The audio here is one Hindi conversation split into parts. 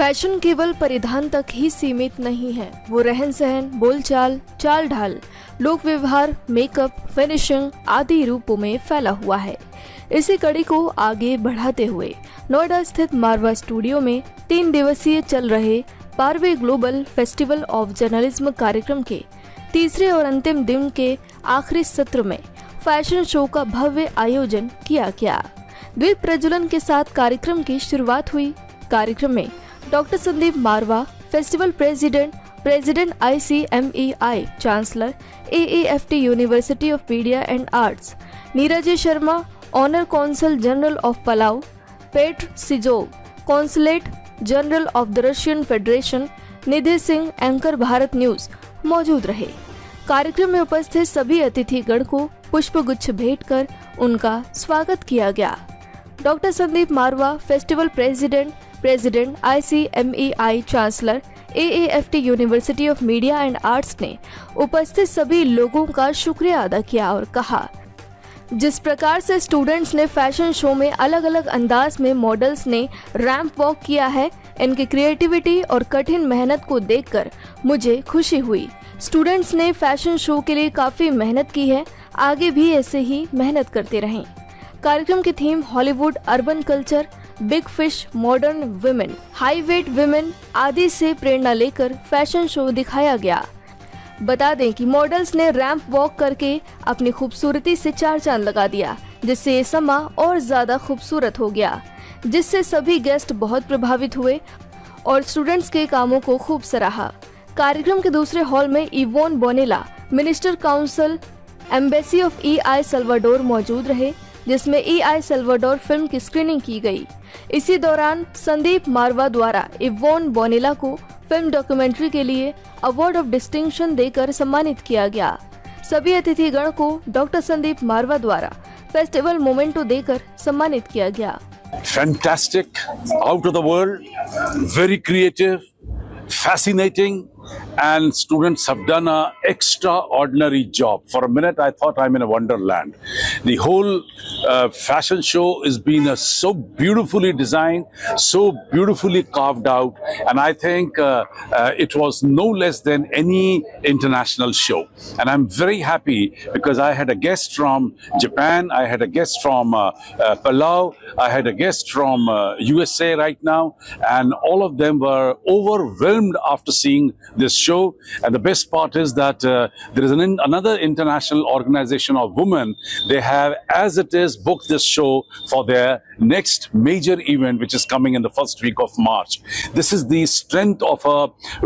फैशन केवल परिधान तक ही सीमित नहीं है, वो रहन सहन, बोलचाल, चाल ढाल, लोक व्यवहार, मेकअप, फिनिशिंग आदि रूपों में फैला हुआ है। इसी कड़ी को आगे बढ़ाते हुए नोएडा स्थित मारवा स्टूडियो में 3 दिवसीय चल रहे 12वें ग्लोबल फेस्टिवल ऑफ जर्नलिज्म कार्यक्रम के तीसरे और अंतिम दिन के आखिरी सत्र में फैशन शो का भव्य आयोजन किया गया। दीप प्रज्वलन के साथ कार्यक्रम की शुरुआत हुई। कार्यक्रम में doctor Sandeep Marwah, festival president ICMEI, chancellor AAFT university of media and arts, Neeraj Sharma, honour consul general of Palau, Petr Sizov, consulate general of the Russian Federation, Nidhi Singh, anchor Bharat news मौजूद रहे। कार्यक्रम में उपस्थित सभी अतिथिगण को पुष्पगुच्छ भेंट कर उनका स्वागत किया गया। Doctor Sandeep Marwah, festival president ICMEI, chancellor AAFT university of media and arts ने उपस्थित सभी लोगों का शुक्रिया अदा किया और कहा, जिस प्रकार से स्टूडेंट्स ने फैशन शो में अलग अलग अंदाज में मॉडल्स ने रैंप वॉक किया है, इनकी क्रिएटिविटी और कठिन मेहनत को देखकर मुझे खुशी हुई। स्टूडेंट्स ने फैशन शो के लिए काफी मेहनत की है, आगे भी ऐसे ही मेहनत करते रहें। कार्यक्रम की theme Hollywood, urban culture, big fish, modern women, high wait women आदि से प्रेरणा लेकर फैशन शो दिखाया गया। बता दें कि मॉडल्स ने रैंप वॉक करके अपनी खूबसूरती से 4 चांद लगा दिया, जिससे ये समा और ज्यादा खूबसूरत हो गया, जिससे सभी गेस्ट बहुत प्रभावित हुए और स्टूडेंट्स के कामों को खूब सराहा। कार्यक्रम के दूसरे हॉल में Yvonne Bonilla, minister council embassy of EI Salvador मौजूद रहे, जिसमें EI सल्वाडोर फिल्म की स्क्रीनिंग की गई। इसी दौरान संदीप मारवा द्वारा इवोन बोनेला को फिल्म डॉक्यूमेंट्री के लिए अवार्ड ऑफ डिस्टिंक्शन देकर सम्मानित किया गया। सभी अतिथिगण को डॉक्टर संदीप मारवा द्वारा फेस्टिवल मोमेंटो देकर सम्मानित किया गया। Fantastic, out of the world, very creative, fascinating, and students have done an extraordinary job. For a minute, I thought I'm in a wonderland. The whole fashion show is been so beautifully designed, so beautifully carved out, and I think it was no less than any international show. And I'm very happy because I had a guest from Japan, I had a guest from Palau, I had a guest from USA right now, and all of them were overwhelmed after seeing this show. And the best part is that there is another international organization of women. They have, as it is, booked this show for their next major event, which is coming in the first week of March. This is the strength of a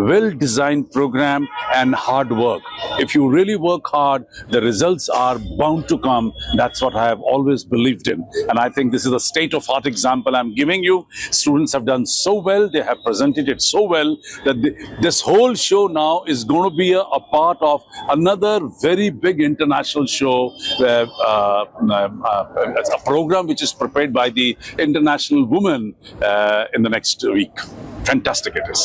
well-designed program and hard work. If you really work hard, the results are bound to come. That's what I have always believed in. And I think this is a state-of-art example I'm giving you. Students have done so well. They have presented it so well that this whole show now is going to be a part of another very big international show, a program which is prepared by the International Women in the next week. Fantastic it is.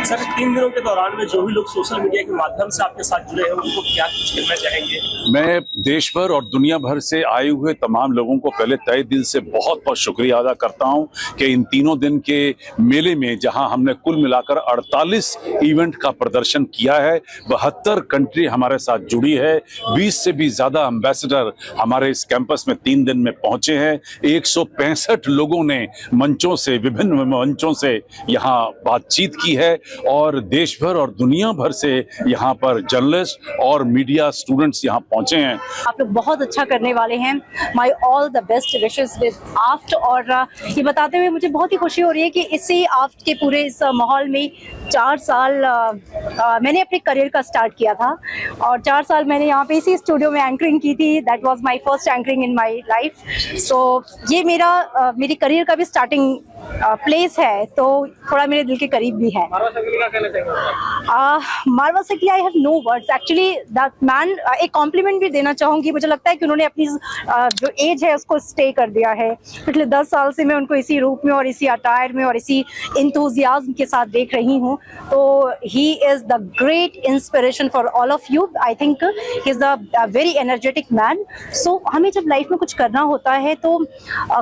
Sir, 3 दिनों के दौरान में जो भी लोग सोशल मीडिया के माध्यम से आपके साथ जुड़े हैं, उनको क्या कुछ कहना चाहेंगे? मैं देश भर और दुनिया भर से आए हुए तमाम लोगों को पहले तहे दिल से बहुत बहुत शुक्रिया अदा करता हूं कि इन 3 दिन के मेले में जहां हमने कुल मिलाकर 48 इवेंट का प्रदर्शन किया है, 72 कंट्री हमारे साथ जुड़ी है, 20 से भी ज्यादा एम्बेसडर हमारे इस कैंपस में 3 दिन में पहुंचे हैं। 165 लोगों ने मंचों से, विभिन्न मंचों से यहाँ बातचीत की है और देश भर और दुनिया भर से यहाँ पर जर्नलिस्ट और मीडिया स्टूडेंट्स यहाँ पहुंचे हैं। आप लोग बहुत अच्छा करने वाले हैं। My all the best wishes with AAFT. और ये बताते हुए मुझे बहुत ही खुशी हो रही है कि इससे आफ्ट के पूरे इस माहौल में 4 साल मैंने अपने करियर का स्टार्ट किया था और 4 साल मैंने यहाँ पे इसी स्टूडियो में एंकरिंग की थी। That was my first anchoring in my life. So ये मेरी करियर का भी स्टार्टिंग प्लेस है, तो थोड़ा मेरे दिल के करीब भी है। मारवा से I have no words actually. That man, एक कॉम्प्लीमेंट भी देना चाहूँगी। मुझे लगता है कि उन्होंने अपनी जो एज है उसको स्टे कर दिया है। पिछले 10 साल से मैं उनको इसी रूप में और इसी अटायर में और इसी इंथुजियाज्म के साथ देख रही हूँ। तो he is the great inspiration for all of you. I think he is a very energetic man. So हमें जब लाइफ में कुछ करना होता है तो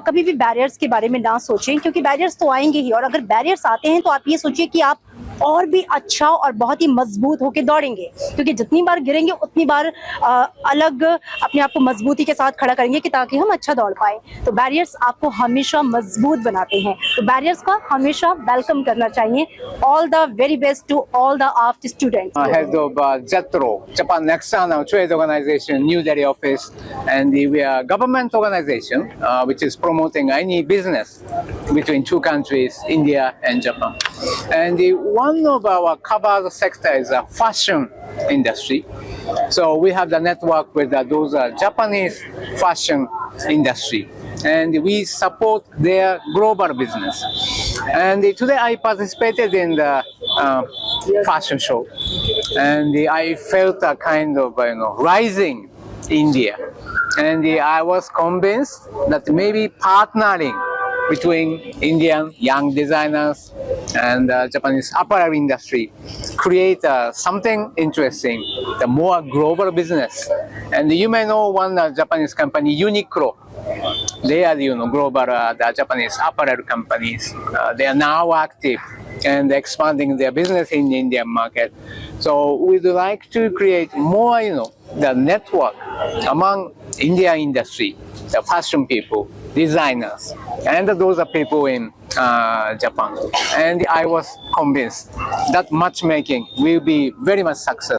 कभी भी बैरियर्स के बारे में ना सोचें, क्योंकि बैरियर्स तो आएंगे ही, और अगर बैरियर्स आते हैं तो आप ये सोचिए कि आप और भी अच्छा और बहुत ही मजबूत होके दौड़ेंगे, क्योंकि जितनी बार गिरेंगे उतनी बार अलग अपने आप को मजबूती के साथ खड़ा करेंगे कि ताकि हम अच्छा दौड़ पाए। तो बैरियर्स आपको हमेशा मजबूत बनाते हैं, तो बैरियर्स का हमेशा वेलकम करना चाहिए। All the very best to all the AFT students. Head of JETRO, Japan External Trade Organization, New Delhi office, and we are a government organization which is promoting any business between two countries, India and Japan. And one of our covered sector is the fashion industry. So we have the network with those Japanese fashion industry, and we support their global business. And today I participated in the fashion show, and I felt a kind of rising India, and I was convinced that maybe partnering between Indian young designers and Japanese apparel industry create something interesting, the more global business. And you may know one Japanese company, Uniqlo. They are global the Japanese apparel companies. They are now active and expanding their business in the Indian market. So we'd like to create more, the network among Indian industry, the fashion people, designers, and those are people in Japan. And I was convinced that matchmaking will be very much successful.